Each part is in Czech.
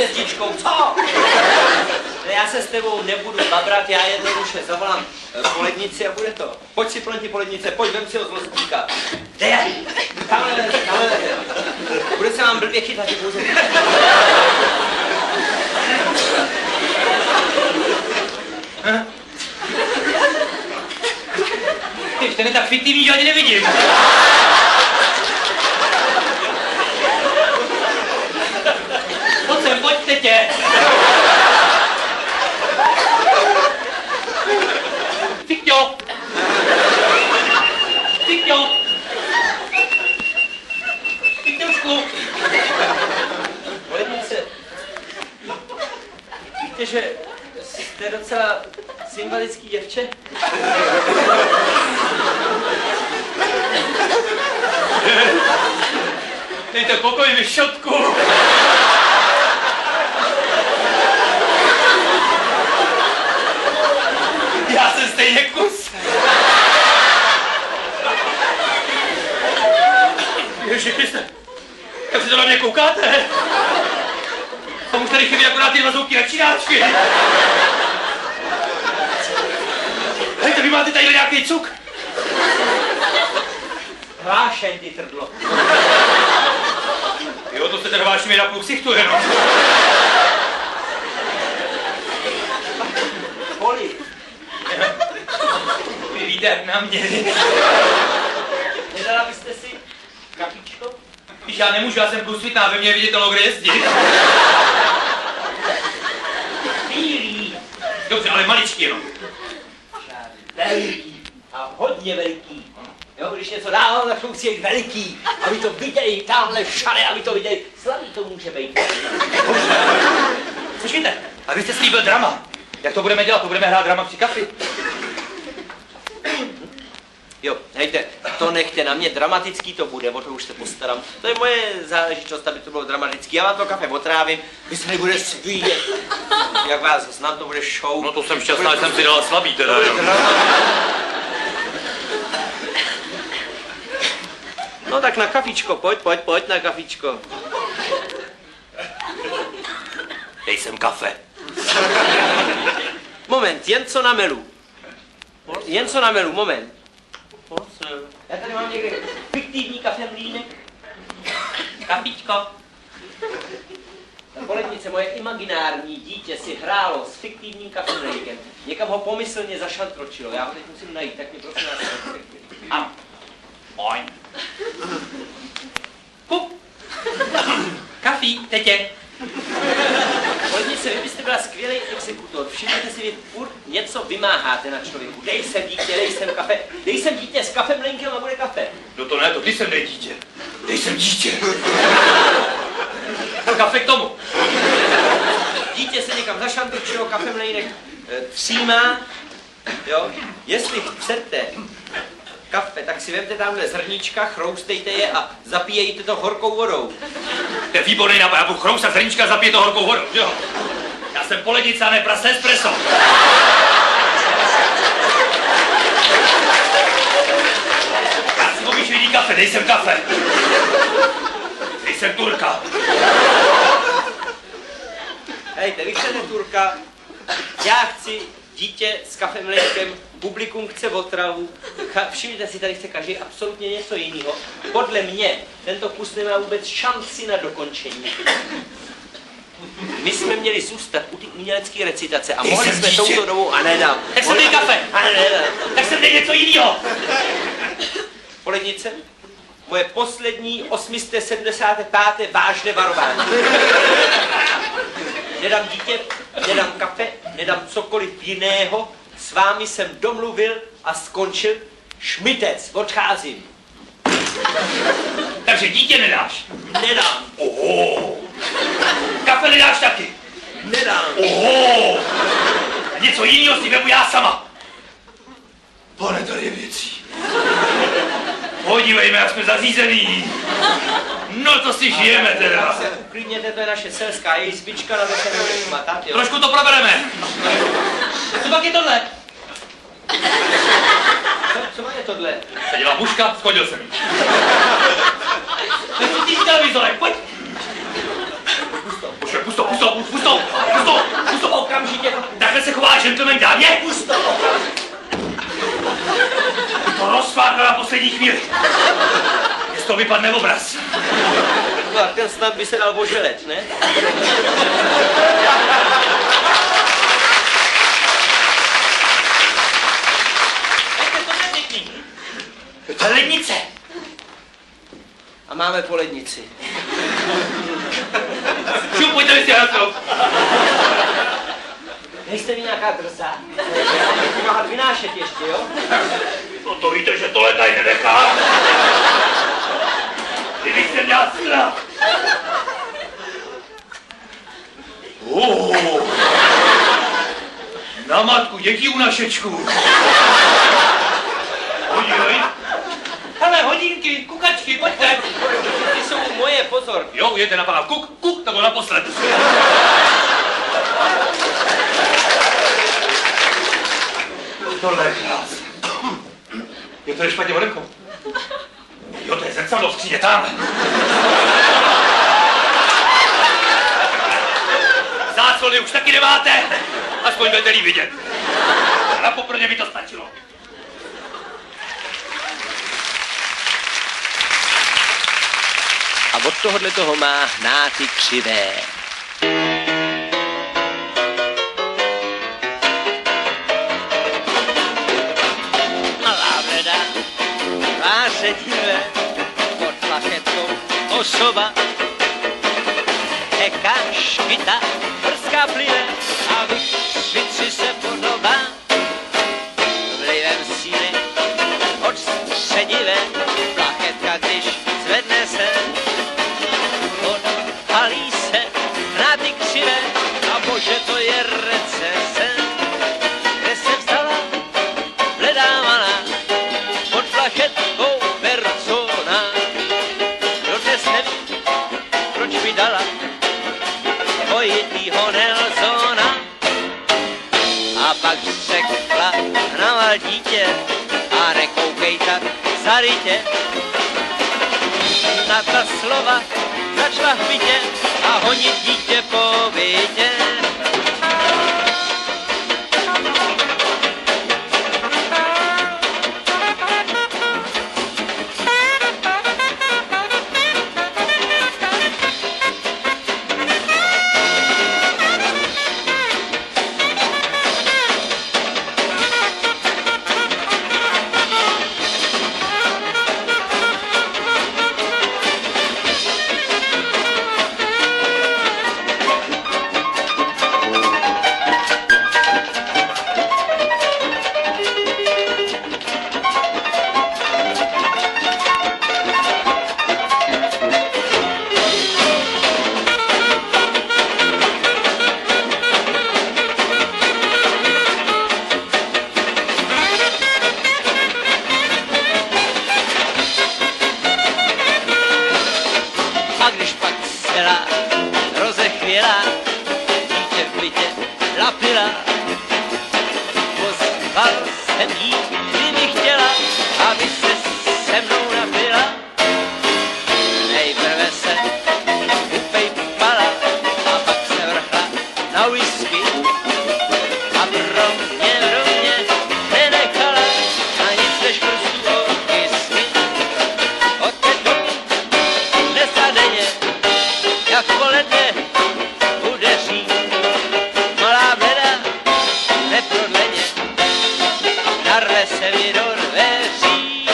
hvězdičkou, co? Já se s tebou nebudu babrat, já jednoduše zavolám polednici a bude to. Pojď si plnit polednice, pojď, vem si ho z lostíka. Kde je? Tamhle. Bude se vám blbě chytat, že pouze. Ty, ten je tak fiktivní, že ani nevidím. Pojď sem, pojď, tetě. Fikťo. Fikťo. Fikťošku. Polednice. Víte, že jste docela sympatický děvče? Dejte pokoj, vy šotku. Já jsem stejně kus. Ježi Kriste, jak si to na mě koukáte? A už tady chybí akorát ty dva zouky na čínáčky. Hejte, vy máte tady nějaký cuk? Hlášeň, ty trdlo. Jo, to jste ten hváš mi na půl ksichtu jenom. Kolik? Vy víte, jak na mě. Nedala byste si kapičko? Když já nemůžu, já jsem průsvitná, ve mně viditelnou, kde jezdí. Bílý. Dobře, ale maličký jenom. Veliký. A hodně veliký. Jo, když něco dávám, tak to musí být veliký. Aby to viděli tamhle všade, aby to viděli. Slavý to může být. Počkejte, a vy jste slíbil drama. Jak to budeme dělat? To budeme hrát drama při kafi. Jo, hejte, to nechte na mě, dramatický to bude, o to už se postarám. To je moje záležitost, aby to bylo dramatický. Já vám to kafe otrávím, vy se nebude svíjet. Jak vás znám, to bude show. No to jsem šťastná, že jsem si dala slabý teda, jo. No tak na kafičko, pojď na kafičko. Dej sem kafe. Moment, jen co namelu. Moment. Já tady mám někde fiktivní kafemlínek. Kafičko. Ta polednice, moje imaginární dítě si hrálo s fiktivním kafemlínkem. Někam ho pomyslně zašantročilo. Já ho teď musím najít, tak mi prosím vás. A. Oj. Kup. Kafí, tetě. Polednice, vy byste byla skvělý exekutor. Všimněte si, vy furt něco vymáháte na člověku. Dej sem dítě, dej sem kafe. Dej sem dítě s kafemlínkem a bude kafe. No to ne, to ty sem dej dítě. Dej sem dítě. Kafe k tomu. Dítě se někam zašantročilo, kafemlínek přijímá. Jo, jestli chcete kafe, tak si vemte tamhle zrníčka, chroustejte je a zapíjejte to horkou vodou. To je výborný nápad, já budu chroustat zrníčka a zapije to horkou vodou, jo. Já jsem polednice a ne prase espresso. Já si obyčejný kafe, dej sem kafe. Dej sem Turka. Hejte, vy chcete Turka, já chci dítě s kafemlínkem, publikum chce otravu. Všimněte si, tady chce každý absolutně něco jiného. Podle mě tento kus nemá vůbec šanci na dokončení. My jsme měli zůstat u ty umělecké recitace a mohli jsme touto dobou a nedám. Tak sem dej kafe. Tak sem dej něco jiného. Polednice, moje poslední 875. vážné varování. Nedám dítě, nedám kafe, nedám cokoliv jiného. S vámi jsem domluvil a skončil. Šmitec, odcházím. Takže dítě nedáš? Nedám. Oho. Kafe nedáš taky? Nedám. Oho. A něco jiného si vemu já sama. Pane, tady je věcí. Podívejme, jak jsme zařízený. No to si žijeme teda. Se uklidněte, to je naše selská jizbička na večerní matat, jo. Trošku to probereme. Co pak je tohle? Co je tohle? Seděla mužka, schodil jsem jí. Nechci televizorek, pojď. Pusto. poslední chvíli. Je z toho vypadne obraz. No a ten snad by se dal oželet, ne? To je lednice. A máme po lednici. Šupujte mi si hasnou. Nejste vy nějaká drza? Pomáhat vynášet ještě, jo? No to víte, že tohle tady nenechám. Kdybych se měl strach. Na matku, děti u našečku. Podívej. Hele, hodinky, kukačky, pojďte. Ty jsou moje, pozor. Jo, jete na pana. Kuk, to bylo naposled. Tohle je krásné. Je to špatně vodemkou? Jo, to je zrcadlo v skříně tam. Záclony už taky nemáte. Aspoň budete líp vidět. Na poprvé by to stačilo. A od tohohle toho má hnáty křivé. Malá bleda, tváře divé, pod plachetkou osoba. Heka škyta, prská plive a vyšvici se podobá. Vlivem síly odstředivé, plachetka, když zvedne se, odhalí se na ty křivé, a bože, to je recese. Kde se vzala bledá malá, pod plachetkou persona. Dodnes nevím, proč mi dala pojitýho Nelsona. A pak řekla, hnaval dítě, a nekoukej tak zarytě. Na ta slova začala hbitě a honit dítě po bytě. A když pak celá rozechvělá, dítě v bytě lapila, pozval jsem jí, kdyby chtěla, aby se se mnou napila. Nejprve se upejpala a pak se vrchla na whisky a pro mě nenechala na nic než prstů otisky. Od té doby dnes a denně, jak poledne udeří, malá bleda neprodleně narve se mi do dveří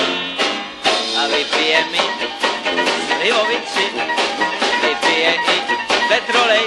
a vypije mi slivovici, vypije i petrolej.